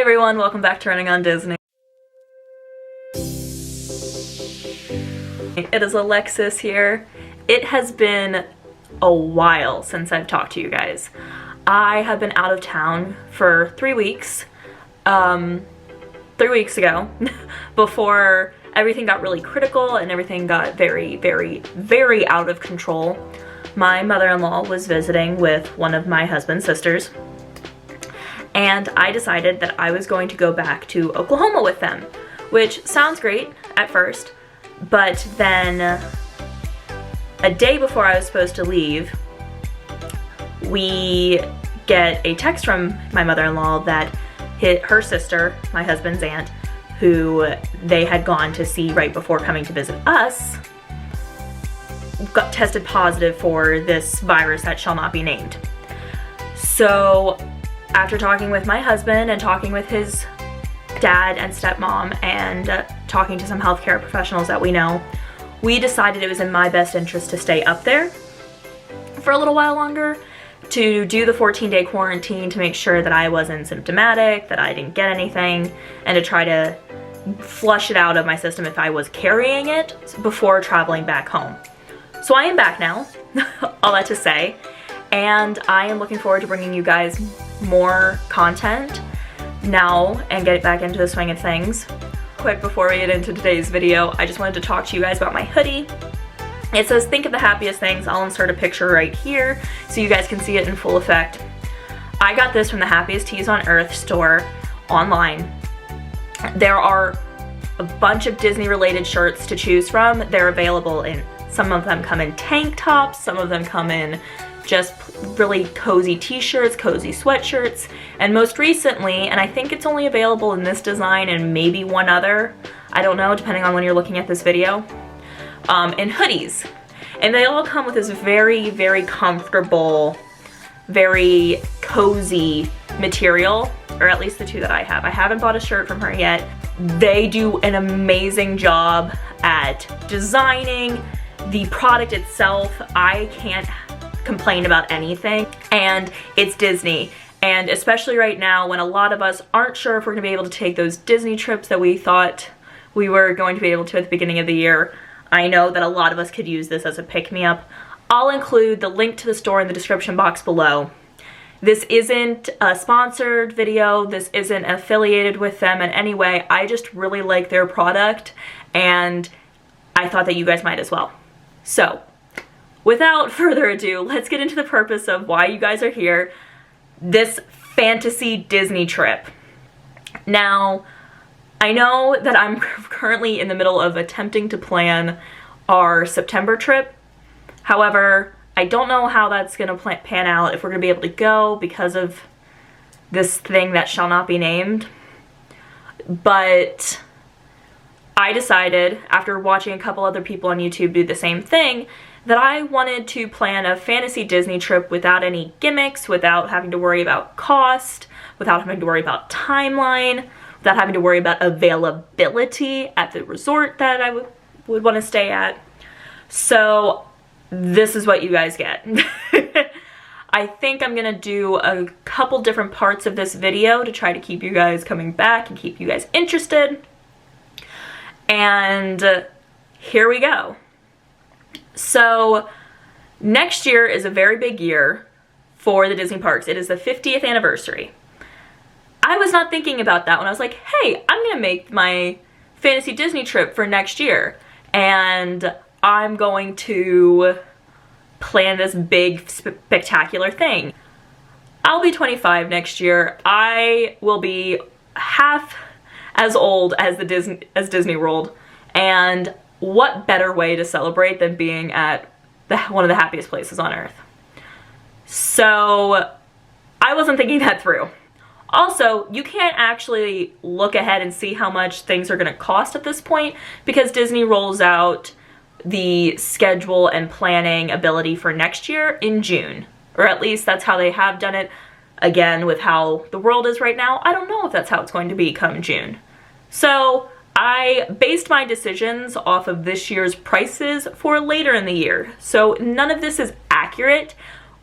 everyone, welcome back to Running on Disney. It is Alexis here. It has been a while since I've talked to you guys. I have been out of town for 3 weeks. 3 weeks ago, before everything got really critical and everything got very out of control. My mother-in-law was visiting with one of my husband's sisters, and I decided that I was going to go back to Oklahoma with them, which sounds great at first, but then a day before I was supposed to leave, we get a text from my mother-in-law that her sister, my husband's aunt, who they had gone to see right before coming to visit us, got tested positive for this virus that shall not be named. So after talking with my husband and talking with his dad and stepmom and talking to some healthcare professionals that we know, we decided it was in my best interest to stay up there for a little while longer, to do the 14-day quarantine to make sure that I wasn't symptomatic, that I didn't get anything, and to try to flush it out of my system if I was carrying it before traveling back home. So I am back now, all that to say, and I am looking forward to bringing you guys more content now and get back into the swing of things. Quick before we get into today's video, I just wanted to talk to you guys about my hoodie. It says, think of the happiest things. I'll insert a picture right here so you guys can see it in full effect. I got this from the Happiest Tees on Earth store online. There are a bunch of Disney related shirts to choose from. They're available in, some of them come in tank tops, some of them come in just really cozy t-shirts, cozy sweatshirts, and most recently, and I think it's only available in this design and maybe one other, I don't know, depending on when you're looking at this video, in hoodies. And they all come with this very comfortable, very cozy material, or at least the two that I have. I haven't bought a shirt from her yet. They do an amazing job at designing the product itself. I can't complain about anything, and it's Disney. And especially right now when a lot of us aren't sure if we're gonna be able to take those Disney trips that we thought we were going to be able to at the beginning of the year, I know that a lot of us could use this as a pick-me-up. I'll include the link to the store in the description box below. This isn't a sponsored video, this isn't affiliated with them in any way. I just really like their product, and I thought that you guys might as well. So, without further ado, let's get into the purpose of why you guys are here. This fantasy Disney trip. Now, I know that I'm currently in the middle of attempting to plan our September trip. However, I don't know how that's gonna pan out, if we're gonna be able to go because of this thing that shall not be named. But I decided, after watching a couple other people on YouTube do the same thing, that I wanted to plan a fantasy Disney trip without any gimmicks, without having to worry about cost, without having to worry about timeline, without having to worry about availability at the resort that I would want to stay at. So this is what you guys get. I think I'm gonna do a couple different parts of this video to try to keep you guys coming back and keep you guys interested. And here we go. So next year is a very big year for the Disney parks. It is the 50th anniversary. I was not thinking about that when I was like, hey, I'm gonna make my fantasy Disney trip for next year, and I'm going to plan this big spectacular thing. I'll be 25 next year. I will be half as old as Disney World, and what better way to celebrate than being at one of the happiest places on earth? So I wasn't thinking that through. Also, you can't actually look ahead and see how much things are gonna cost at this point because Disney rolls out the schedule and planning ability for next year in June, or at least that's how they have done it. Again, with how the world is right now, I don't know if that's how it's going to be come June. So I based my decisions off of this year's prices for later in the year. So none of this is accurate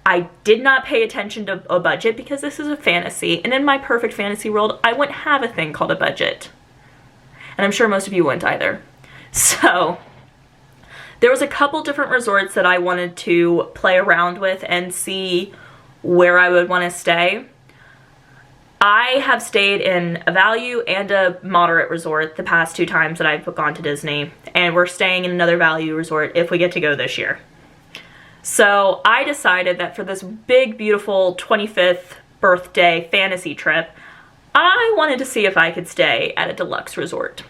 I did not pay attention to a budget because this is a fantasy, and in my perfect fantasy world, I wouldn't have a thing called a budget. And I'm sure most of you wouldn't either. So, there was a couple different resorts that I wanted to play around with and see where I would want to stay. I have stayed in a value and a moderate resort the past 2 times that I've gone to Disney, and we're staying in another value resort if we get to go this year. So I decided that for this big, beautiful 25th birthday fantasy trip, I wanted to see if I could stay at a deluxe resort.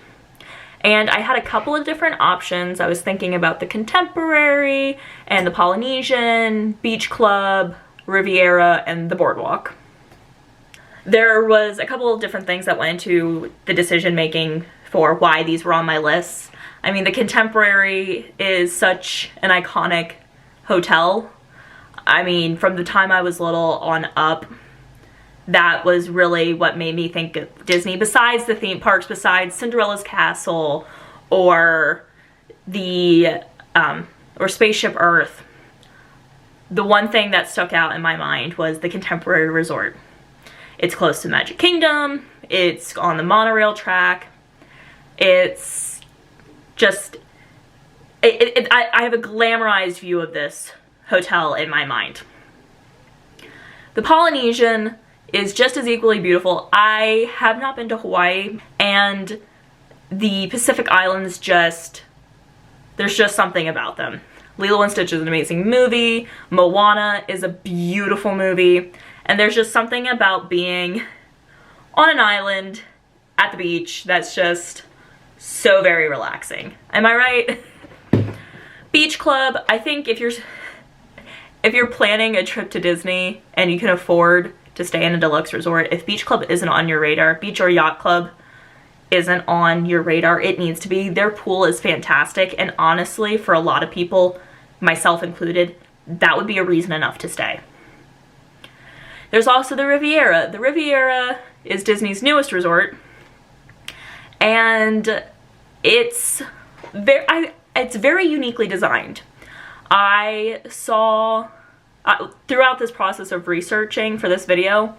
And I had a couple of different options. I was thinking about the Contemporary and the Polynesian, Beach Club, Riviera, and the Boardwalk. There was a couple of different things that went into the decision making for why these were on my list. I mean, the Contemporary is such an iconic hotel. I mean, from the time I was little on up, that was really what made me think of Disney, besides the theme parks, besides Cinderella's Castle or the or Spaceship Earth. The one thing that stuck out in my mind was the Contemporary Resort. It's close to Magic Kingdom, it's on the monorail track, it's just, I have a glamorized view of this hotel in my mind. The Polynesian is just as equally beautiful. I have not been to Hawaii, and the Pacific Islands there's just something about them. Lilo and Stitch is an amazing movie, Moana is a beautiful movie, and there's just something about being on an island at the beach that's just so very relaxing. Am I right? Beach Club, I think if you're planning a trip to Disney and you can afford to stay in a deluxe resort, if Beach Club isn't on your radar, Beach or Yacht Club isn't on your radar, it needs to be. Their pool is fantastic, and honestly, for a lot of people, myself included, that would be a reason enough to stay. There's also the Riviera. The Riviera is Disney's newest resort, and it's very uniquely designed. I saw, throughout this process of researching for this video,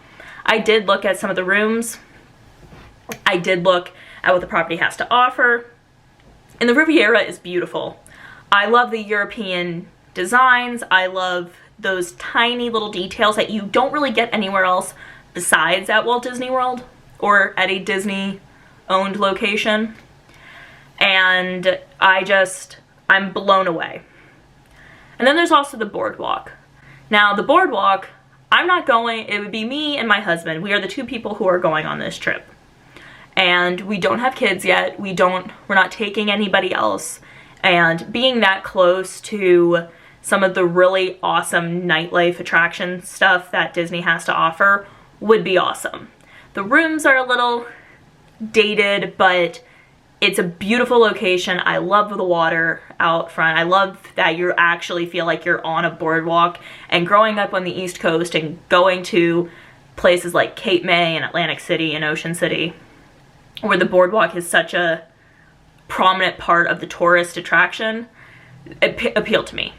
I did look at some of the rooms. I did look at what the property has to offer, and the Riviera is beautiful. I love the European designs. I love those tiny little details that you don't really get anywhere else besides at Walt Disney World or at a Disney-owned location. And I'm blown away. And then there's also the Boardwalk. Now, the Boardwalk, I'm not going, it would be me and my husband. We are the 2 people who are going on this trip. And we don't have kids yet. We're not taking anybody else. And being that close to some of the really awesome nightlife attraction stuff that Disney has to offer would be awesome. The rooms are a little dated, but it's a beautiful location. I love the water out front. I love that you actually feel like you're on a boardwalk. And growing up on the East Coast and going to places like Cape May and Atlantic City and Ocean City, where the boardwalk is such a prominent part of the tourist attraction, it appealed to me.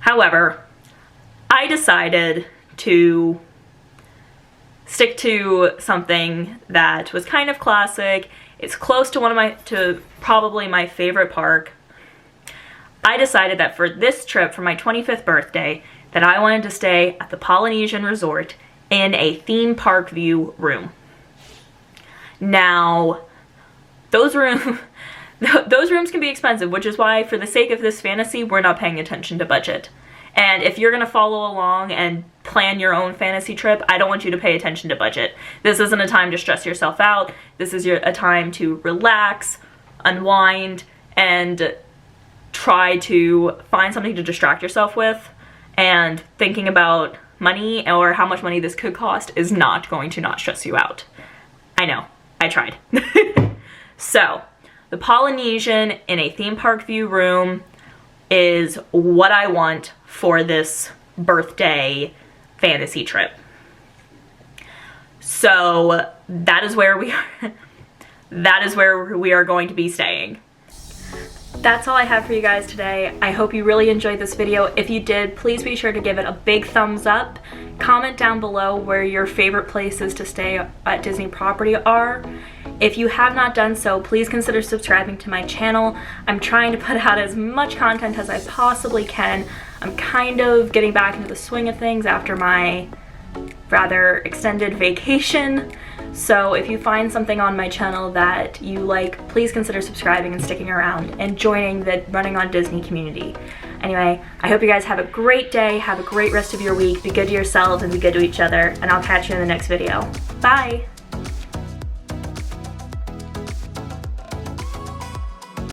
However, I decided to stick to something that was kind of classic. It's close to probably my favorite park. I decided that for this trip, for my 25th birthday, that I wanted to stay at the Polynesian Resort in a theme park view room. Now, those rooms can be expensive, which is why, for the sake of this fantasy, we're not paying attention to budget. And if you're gonna follow along and plan your own fantasy trip, I don't want you to pay attention to budget. This isn't a time to stress yourself out. This is a time to relax, unwind, and try to find something to distract yourself with. And thinking about money or how much money this could cost is not going to not stress you out. I know, I tried. So, the Polynesian in a theme park view room is what I want for this birthday fantasy trip. So that is where we are going to be staying. That's all I have for you guys today. I hope you really enjoyed this video. If you did, please be sure to give it a big thumbs up. Comment down below where your favorite places to stay at Disney property are. If you have not done so, please consider subscribing to my channel. I'm trying to put out as much content as I possibly can. I'm kind of getting back into the swing of things after my rather extended vacation. So if you find something on my channel that you like, please consider subscribing and sticking around and joining the Running on Disney community. Anyway, I hope you guys have a great day, have a great rest of your week, be good to yourselves and be good to each other, and I'll catch you in the next video. Bye!